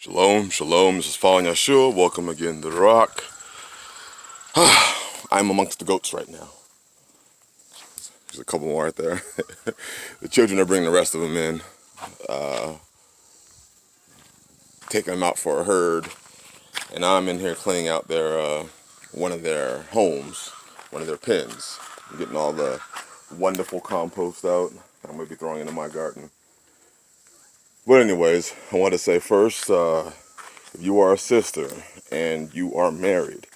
Shalom, shalom, this is following Yahshua. Welcome again to the Rock. I'm amongst the goats right now. There's a couple more right there. The children are bringing the rest of them in, taking them out for a herd, and I'm in here cleaning out their one of their homes, one of their pens. I'm getting all the wonderful compost out. I'm going to be throwing into my garden. But anyways, I want to say first, if you are a sister and you are married,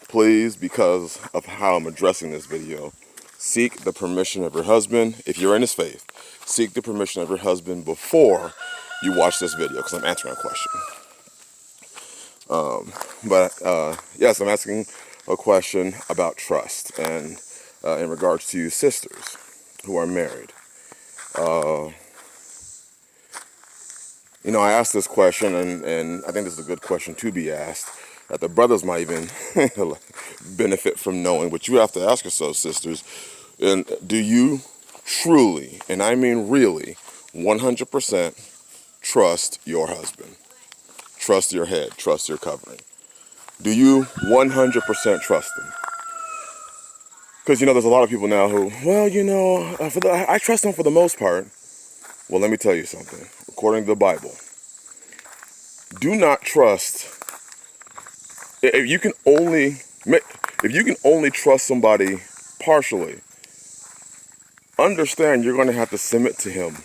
please, because of how I'm addressing this video, seek the permission of your husband. If you're in his faith, seek the permission of your husband before you watch this video, because I'm answering a question. Yes, I'm asking a question about trust, and in regards to you sisters who are married. I asked this question, and I think this is a good question to be asked, that the brothers might even benefit from knowing. But you have to ask yourself, sisters, and do you truly, and I mean really, 100% trust your husband? Trust your head, trust your covering. Do you 100% trust them? Because, there's a lot of people now who, I trust them for the most part. Well, let me tell you something. According to the Bible, do not trust. If you can only trust somebody partially, understand you're going to have to submit to him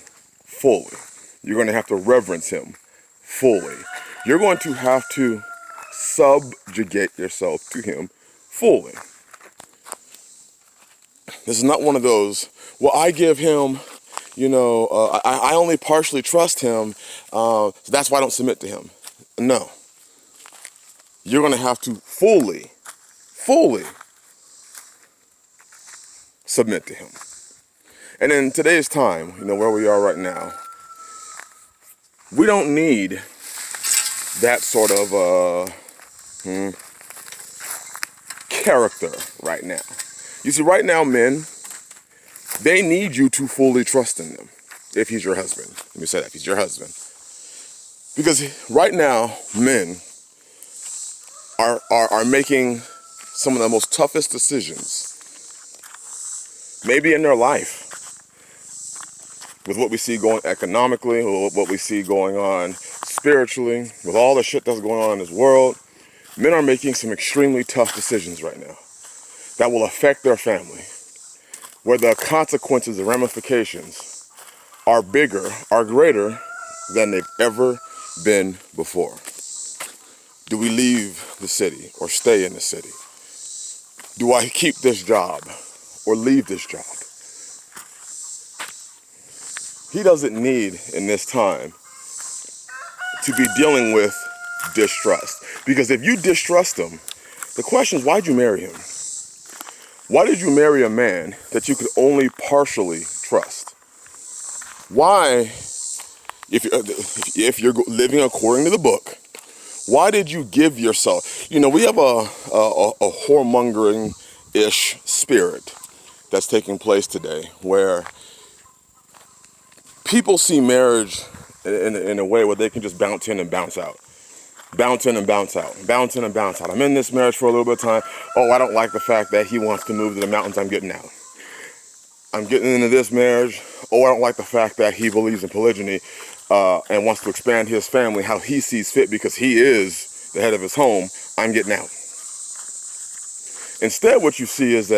fully. You're going to have to reverence him fully. You're going to have to subjugate yourself to him fully. This is not one of those, well, I give him, I only partially trust him, so that's why I don't submit to him. No. You're going to have to fully submit to him. And in today's time, where we are right now, we don't need that sort of character right now. You see, right now, men, they need you to fully trust in them, if he's your husband. Let me say that, if he's your husband. Because right now, men are making some of the most toughest decisions, maybe in their life, with what we see going economically, with what we see going on spiritually, with all the shit that's going on in this world. Men are making some extremely tough decisions right now that will affect their family, where the consequences and ramifications are greater than they've ever been before. Do we leave the city or stay in the city? Do I keep this job or leave this job? He doesn't need, in this time, to be dealing with distrust. Because if you distrust him, the question is, why'd you marry him? Why did you marry a man that you could only partially trust? Why, if you're living according to the book, why did you give yourself? We have a whoremongering-ish spirit that's taking place today, where people see marriage in a way where they can just bounce in and bounce out. Bounce in and bounce out. Bounce in and bounce out. I'm in this marriage for a little bit of time. Oh, I don't like the fact that he wants to move to the mountains. I'm getting out. I'm getting into this marriage. Oh, I don't like the fact that he believes in polygyny and wants to expand his family how he sees fit because he is the head of his home. I'm getting out. Instead, what you see is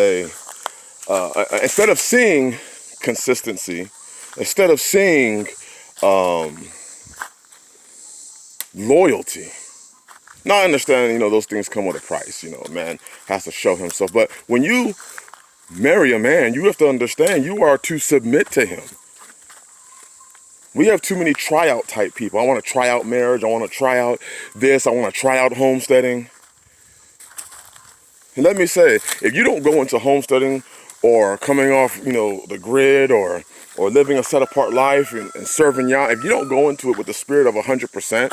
instead of seeing consistency, instead of seeing loyalty. Now, I understand, those things come with a price. A man has to show himself. But when you marry a man, you have to understand you are to submit to him. We have too many tryout type people. I want to try out marriage. I want to try out this. I want to try out homesteading. And let me say, if you don't go into homesteading or coming off, the grid or living a set-apart life and serving Yah, if you don't go into it with the spirit of 100%,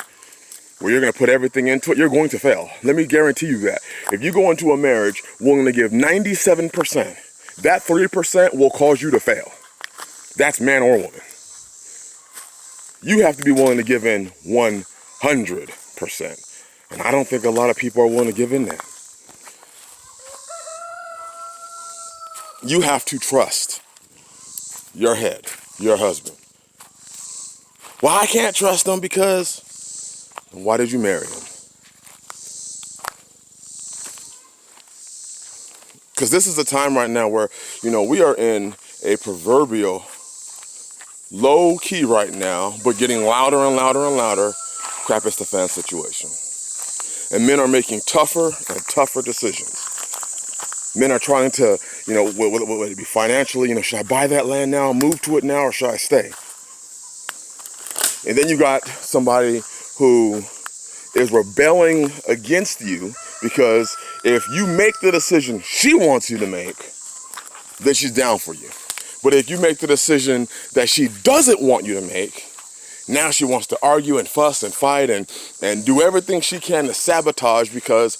where you're going to put everything into it, you're going to fail. Let me guarantee you that. If you go into a marriage willing to give 97%, that 3% will cause you to fail. That's man or woman. You have to be willing to give in 100%. 100%. And I don't think a lot of people are willing to give in that. You have to trust your head, your husband. Well, I can't trust him because why did you marry him? Because this is a time right now where, we are in a proverbial low key right now, but getting louder and louder and louder, crap is the fan situation. And men are making tougher and tougher decisions. Men are trying to, whether it be financially, should I buy that land now, move to it now, or should I stay? And then you got somebody who is rebelling against you because if you make the decision she wants you to make, then she's down for you. But if you make the decision that she doesn't want you to make, now she wants to argue and fuss and fight and do everything she can to sabotage, because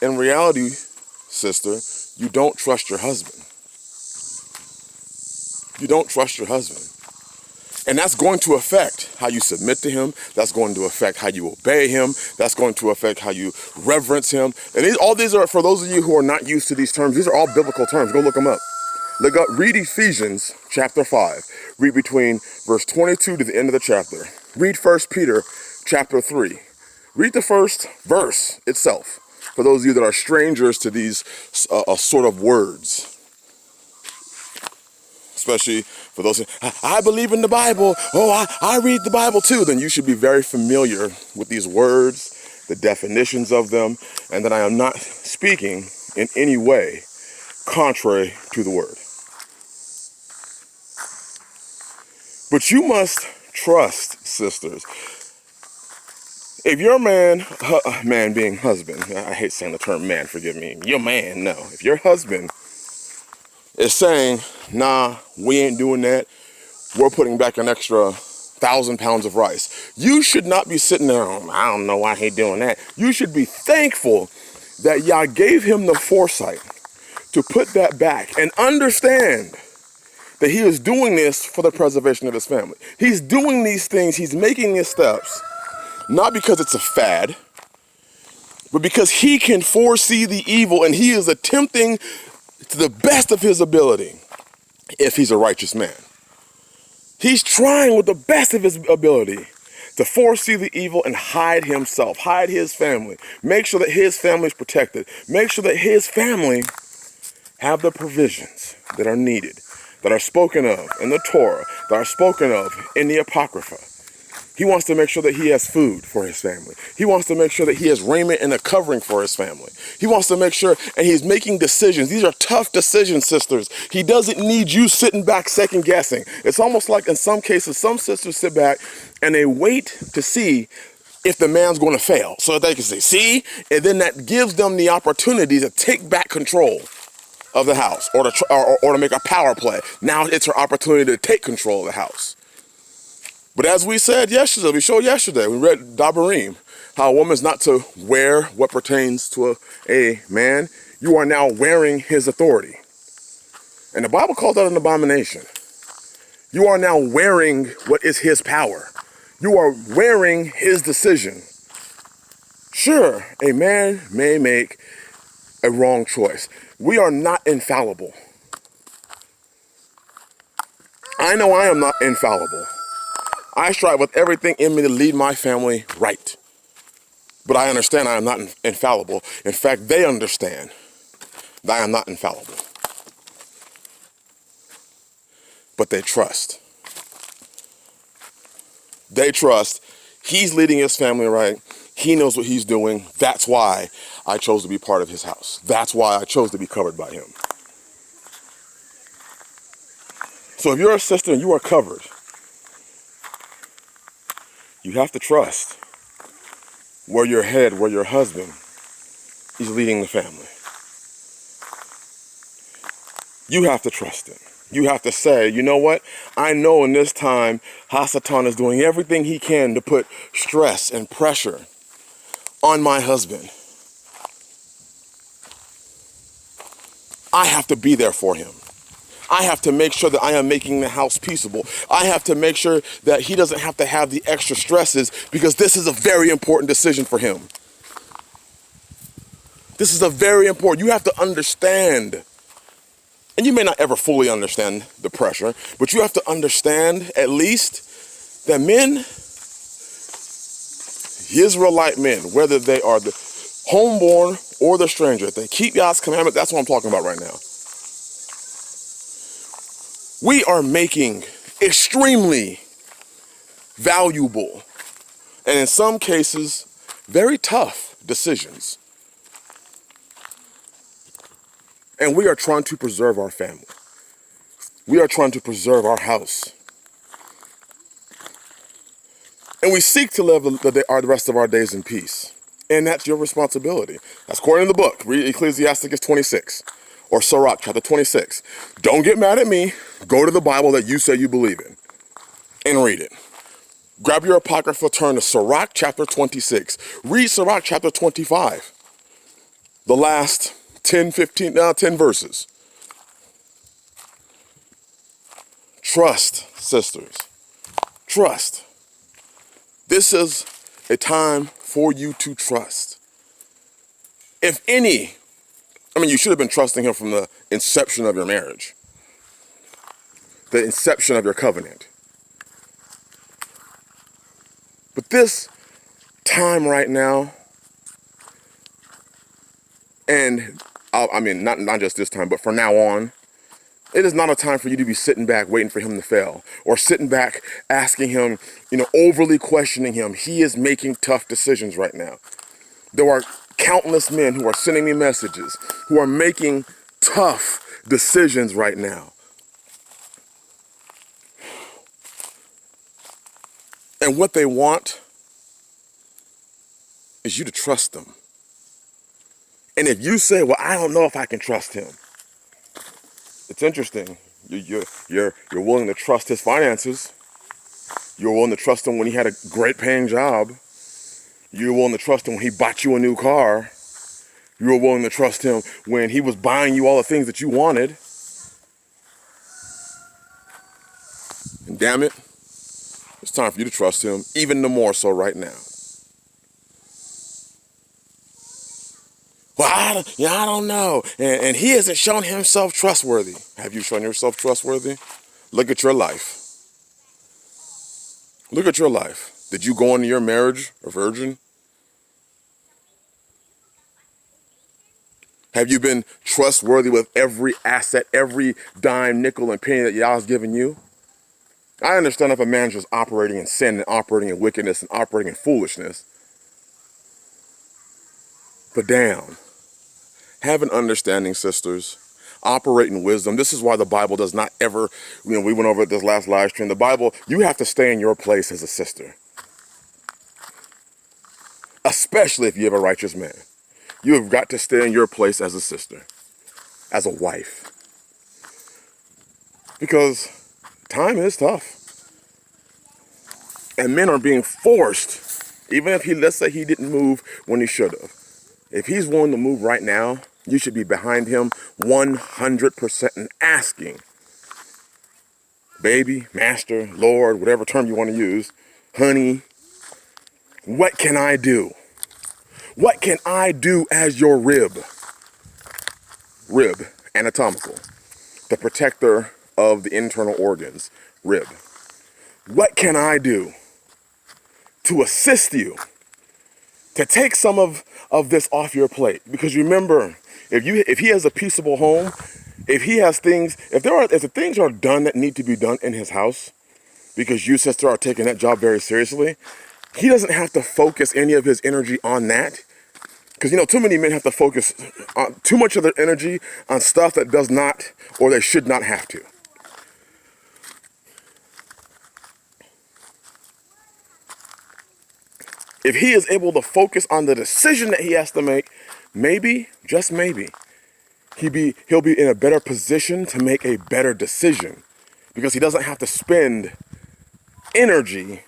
in reality, sister, you don't trust your husband. You don't trust your husband. And that's going to affect how you submit to him. That's going to affect how you obey him. That's going to affect how you reverence him. And all these are, for those of you who are not used to these terms, these are all biblical terms. Go look them up. Read Ephesians chapter 5. Read between verse 22 to the end of the chapter. Read 1 Peter chapter 3. Read the first verse itself, for those of you that are strangers to these sort of words. Especially for those who, I believe in the Bible. Oh, I read the Bible too. Then you should be very familiar with these words, the definitions of them, and that I am not speaking in any way contrary to the word. But you must trust, sisters. If your man being husband, I hate saying the term man, forgive me, your man, no. If your husband is saying, nah, we ain't doing that, we're putting back an extra 1,000 pounds of rice, you should not be sitting there, I don't know why he doing that. You should be thankful that Yah gave him the foresight to put that back and understand that he is doing this for the preservation of his family. He's doing these things, he's making these steps, not because it's a fad, but because he can foresee the evil and he is attempting to the best of his ability, if he's a righteous man. He's trying with the best of his ability to foresee the evil and hide himself, hide his family, make sure that his family is protected, make sure that his family have the provisions that are needed, that are spoken of in the Torah, that are spoken of in the Apocrypha. He wants to make sure that he has food for his family. He wants to make sure that he has raiment and a covering for his family. He wants to make sure, and he's making decisions. These are tough decisions, sisters. He doesn't need you sitting back second guessing. It's almost like in some cases, some sisters sit back and they wait to see if the man's going to fail so that they can say, see? And then that gives them the opportunity to take back control of the house or to make a power play. Now it's her opportunity to take control of the house. But as we said yesterday, we showed yesterday, we read Dabarim, how a woman's not to wear what pertains to a man. You are now wearing his authority. And the Bible calls that an abomination. You are now wearing what is his power. You are wearing his decision. Sure, a man may make a wrong choice. We are not infallible. I know I am not infallible. I strive with everything in me to lead my family right. But I understand I am not infallible. In fact, they understand that I am not infallible. But they trust. They trust he's leading his family right. He knows what he's doing. That's why I chose to be part of his house. That's why I chose to be covered by him. So if you're a sister and you are covered, you have to trust where your head, where your husband is leading the family. You have to trust it. You have to say, you know what? I know in this time, Hasatan is doing everything he can to put stress and pressure on my husband. I have to be there for him. I have to make sure that I am making the house peaceable. I have to make sure that he doesn't have to have the extra stresses, because this is a very important decision for him. This is a very important, you have to understand, and you may not ever fully understand the pressure, but you have to understand at least that men, Israelite men, whether they are the homeborn or the stranger, if they keep Yah's commandment, that's what I'm talking about right now. We are making extremely valuable, and in some cases, very tough decisions. And we are trying to preserve our family. We are trying to preserve our house. And we seek to live the rest of our days in peace. And that's your responsibility. That's according to the book. Read Ecclesiasticus 26. Or Sirach chapter 26. Don't get mad at me. Go to the Bible that you say you believe in. And read it. Grab your apocrypha, turn to Sirach chapter 26. Read Sirach chapter 25. The last 10 verses. Trust, sisters. Trust. This is a time for you to trust. If any, you should have been trusting him from the inception of your marriage, the inception of your covenant. But this time right now, and not just this time, but from now on, it is not a time for you to be sitting back waiting for him to fail, or sitting back asking him, overly questioning him. He is making tough decisions right now. There are countless men who are sending me messages who are making tough decisions right now. And what they want is you to trust them. And if you say, well, I don't know if I can trust him, it's interesting. You're willing to trust his finances. You're willing to trust him when he had a great paying job. You're willing to trust him when he bought you a new car. You were willing to trust him when he was buying you all the things that you wanted. And damn it, it's time for you to trust him even the more so right now. Well, I don't know. And he hasn't shown himself trustworthy. Have you shown yourself trustworthy? Look at your life. Look at your life. Did you go into your marriage a virgin? Have you been trustworthy with every asset, every dime, nickel, and penny that Yah's given you? I understand if a man's just operating in sin and operating in wickedness and operating in foolishness. But damn, have an understanding, sisters. Operate in wisdom. This is why the Bible does not ever, we went over this last live stream. The Bible, you have to stay in your place as a sister. Especially if you have a righteous man. You have got to stay in your place as a sister, as a wife. Because time is tough. And men are being forced, even if let's say he didn't move when he should have. If he's willing to move right now, you should be behind him 100% and asking, baby, master, Lord, whatever term you want to use, honey, what can I do? What can I do as your rib? Rib, anatomical. The protector of the internal organs, rib. What can I do to assist you to take some of this off your plate? Because remember, if he has a peaceable home, if he has things, if the things are done that need to be done in his house, because you, sister, are taking that job very seriously, he doesn't have to focus any of his energy on that. Because, too many men have to focus on too much of their energy on stuff that does not, or they should not have to. If he is able to focus on the decision that he has to make, maybe, just maybe, he'll be in a better position to make a better decision, because he doesn't have to spend energy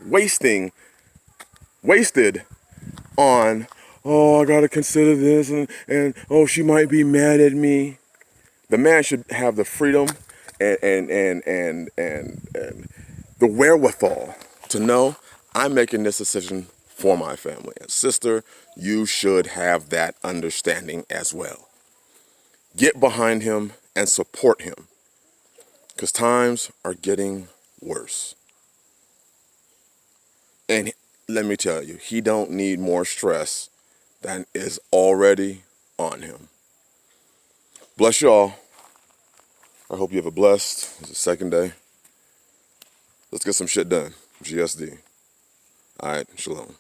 wasted on, oh, I gotta consider this, and oh, she might be mad at me. The man should have the freedom and the wherewithal to know I'm making this decision for my family. And sister, you should have that understanding as well. Get behind him and support him, because times are getting worse. And let me tell you, he don't need more stress than is already on him. Bless y'all. I hope you have a blessed, it's the second day. Let's get some shit done. GSD. All right, shalom.